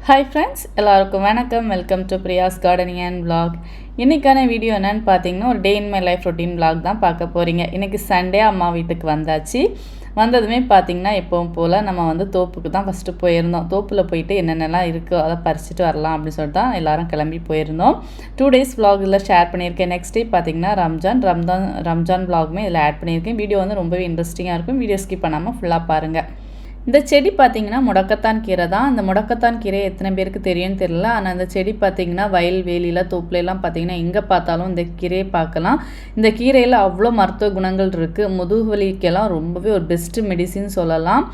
Hi friends, எல்லாருக்கும் வணக்கம். Welcome to Priya's gardening and vlog. இன்றைக்கான வீடியோ என்னென்னு பார்த்தீங்கன்னா, ஒரு day in my life routine vlog தான் பார்க்க போகிறீங்க. இன்றைக்கி சண்டே அம்மா வீட்டுக்கு வந்தாச்சு. வந்ததுமே பார்த்திங்கன்னா எப்பவும் போல் நம்ம தோப்புக்கு தான் ஃபஸ்ட்டு போயிருந்தோம். தோப்பில் போயிட்டு என்னென்னலாம் இருக்கோ அதை பறிச்சுட்டு வரலாம் அப்படின்னு சொல்லிட்டு தான் எல்லோரும் கிளம்பி போயிருந்தோம். 2 days விலாகில் ஷேர் பண்ணியிருக்கேன். நெக்ஸ்ட் டே பார்த்திங்கன்னா ரம்ஜான் விலாகுமே இதில் ஆட் பண்ணியிருக்கேன். வீடியோ ரொம்பவே இன்ட்ரெஸ்டிங்காக இருக்கும். வீடியோ ஸ்கிப் பண்ணாமல் ஃபுல்லாக பாருங்கள். இந்த செடி பார்த்திங்கன்னா முடக்கத்தான் கீரை தான். அந்த முடக்கத்தான் கீரை எத்தனை பேருக்கு தெரியும்னு தெரியல. ஆனால் அந்த செடி பார்த்திங்கன்னா வயல்வெளியில் தோப்புலாம் பார்த்திங்கன்னா எங்கே பார்த்தாலும் இந்த கீரையை பார்க்கலாம். இந்த கீரையில் அவ்வளோ மருத்துவ குணங்கள் இருக்குது. முதுகு வலிக்கெல்லாம் ரொம்பவே ஒரு பெஸ்ட்டு மெடிசின் சொல்லலாம்.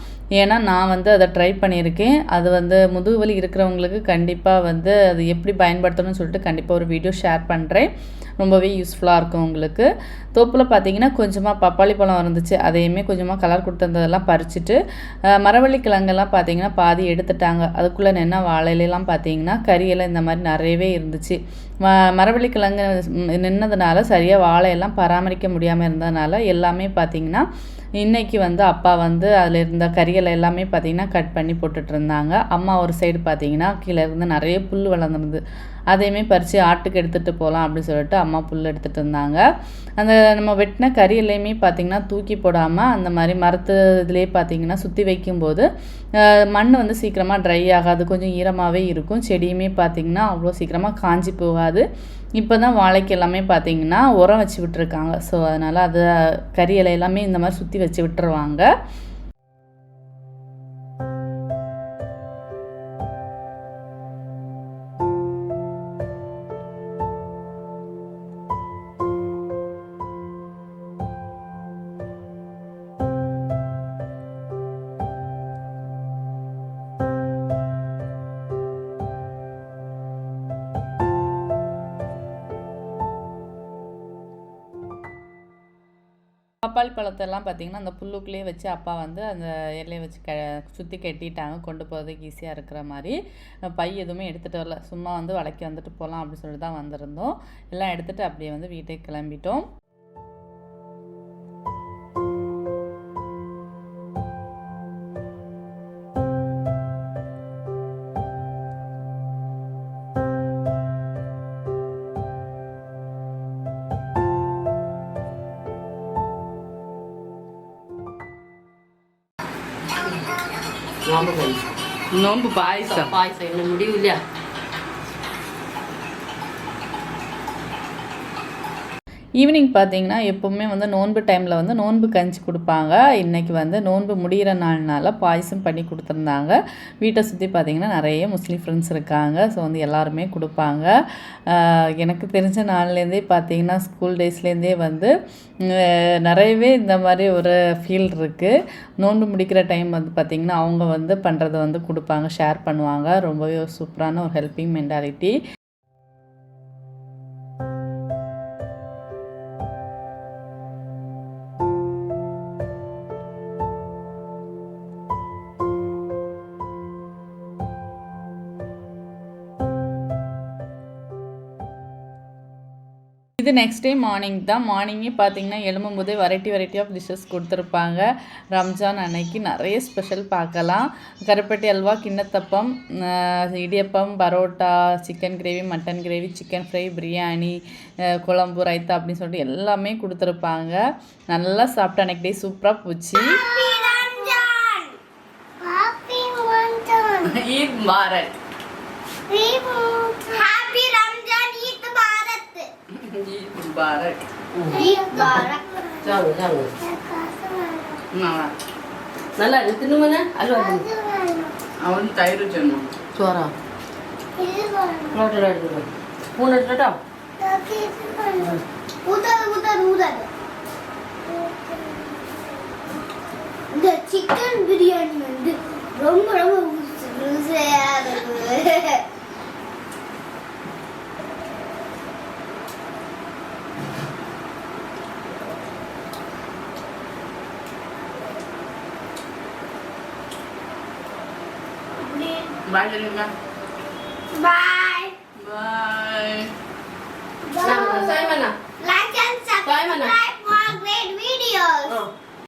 ஏன்னா நான் அதை ட்ரை பண்ணியிருக்கேன். அது முதுகு வலி இருக்கிறவங்களுக்கு கண்டிப்பாக அது எப்படி பயன்படுத்தணும்னு சொல்லிட்டு கண்டிப்பாக ஒரு வீடியோ ஷேர் பண்ணுறேன். ரொம்பவே யூஸ்ஃபுல்லாக இருக்கும் உங்களுக்கு. தோப்பில் பார்த்திங்கன்னா கொஞ்சமாக பப்பாளி பழம் இருந்துச்சு. அதையுமே கொஞ்சமாக கலர் கொடுத்துருந்ததெல்லாம் பறிச்சுட்டு மரவள்ளி கிழங்கெல்லாம் பார்த்திங்கன்னா பாதி எடுத்துட்டாங்க. அதுக்குள்ளே நின்ன வாழையிலாம் பார்த்திங்கன்னா கறியெல்லாம் இந்த மாதிரி நிறையவே இருந்துச்சு. மரவள்ளி கிழங்கு நின்னதுனால சரியாக வாழையெல்லாம் பராமரிக்க முடியாமல் இருந்ததுனால எல்லாமே பார்த்திங்கன்னா இன்றைக்கி அப்பா அதில் இருந்த கறிகளை எல்லாமே பார்த்திங்கன்னா கட் பண்ணி போட்டுட்டு இருந்தாங்க. அம்மா ஒரு சைடு பார்த்திங்கன்னா கீழே இருந்து நிறைய புல் வளர்ந்துருந்து அதையுமே பறித்து ஆட்டுக்கு எடுத்துகிட்டு போகலாம் அப்படின்னு சொல்லிட்டு அம்மா புல் எடுத்துகிட்டு இருந்தாங்க. அந்த நம்ம வெட்டின கறியிலையுமே பார்த்திங்கன்னா தூக்கி போடாமல் அந்த மாதிரி மரத்து இதுலேயே பார்த்திங்கன்னா சுற்றி வைக்கும்போது மண் சீக்கிரமாக ட்ரை ஆகாது. கொஞ்சம் ஈரமாகவே இருக்கும். செடியுமே பார்த்திங்கன்னா அவ்வளோ சீக்கிரமாக காஞ்சி போகாது. இப்போ தான் வாழைக்கு எல்லாமே பார்த்திங்கன்னா உரம் வச்சு விட்டுருக்காங்க. ஸோ அதனால் அது கறி இலை எல்லாமே இந்த மாதிரி சுற்றி வச்சு விட்டுருவாங்க. பப்பாளி பழத்தெல்லாம் பார்த்திங்கன்னா அந்த புல்லுக்குள்ளேயே வச்சு அப்பா அந்த இலையை வச்சு சுற்றி கட்டிட்டாங்க. கொண்டு போகிறதுக்கு ஈஸியாக இருக்கிற மாதிரி. பை எதுவுமே எடுத்துகிட்டு வரல. சும்மா வளைக்கி வந்துட்டு போகலாம் அப்படின்னு சொல்லிட்டு தான் வந்திருந்தோம். எல்லாம் எடுத்துகிட்டு அப்படியே வீட்டுக்கு கிளம்பிட்டோம். நோம்பு பாயசம் என்ன முடியல. ஈவினிங் பார்த்திங்கன்னா எப்போவுமே நோன்பு டைமில் நோன்பு கஞ்சி கொடுப்பாங்க. இன்றைக்கி நோன்பு முடிகிற நாள்னால பாயசம் பண்ணி கொடுத்துருந்தாங்க. வீட்டை சுற்றி பார்த்திங்கன்னா நிறைய முஸ்லீம் ஃப்ரெண்ட்ஸ் இருக்காங்க. ஸோ எல்லாருமே கொடுப்பாங்க. எனக்கு தெரிஞ்ச நாள்லேருந்தே பார்த்திங்கன்னா ஸ்கூல் டேஸ்லேருந்தே நிறையவே இந்த மாதிரி ஒரு ஃபீல் இருக்குது. நோன்பு முடிக்கிற டைம் பார்த்திங்கன்னா அவங்க பண்ணுறதை கொடுப்பாங்க, ஷேர் பண்ணுவாங்க. ரொம்பவே ஒரு சூப்பரான ஒரு ஹெல்பிங் மென்டாலிட்டி. இது நெக்ஸ்ட் டே மார்னிங் தான். மார்னிங்கே பார்த்திங்கன்னா எழும்பும்போதே வெரைட்டி ஆஃப் டிஷ்ஷஸ் கொடுத்துருப்பாங்க. ரம்ஜான் அன்னைக்கு நிறைய ஸ்பெஷல் பார்க்கலாம். கருப்பட்டி அல்வா, கிண்ணத்தப்பம், idiyappam, parotta, chicken gravy, mutton gravy, chicken fry, biryani, குழம்பு, ரைத்தா அப்படின்னு சொல்லிட்டு எல்லாமே கொடுத்துருப்பாங்க. நல்லா சாப்பிட்டு அன்னைக்கு டே சூப்பராக போச்சு. ஈத் முபாரக். நல்லா தின்னுமன அல்வா அவன் தயிர் சொன்னான். சோறா எடுத்துக்கோ. 3 எடுத்துட்டா இந்த சிக்கன் பிரியாணி ரொம்ப ரொம்ப Bye, Jalima. Bye. Bye. Bye. Saya mana? Like and subscribe.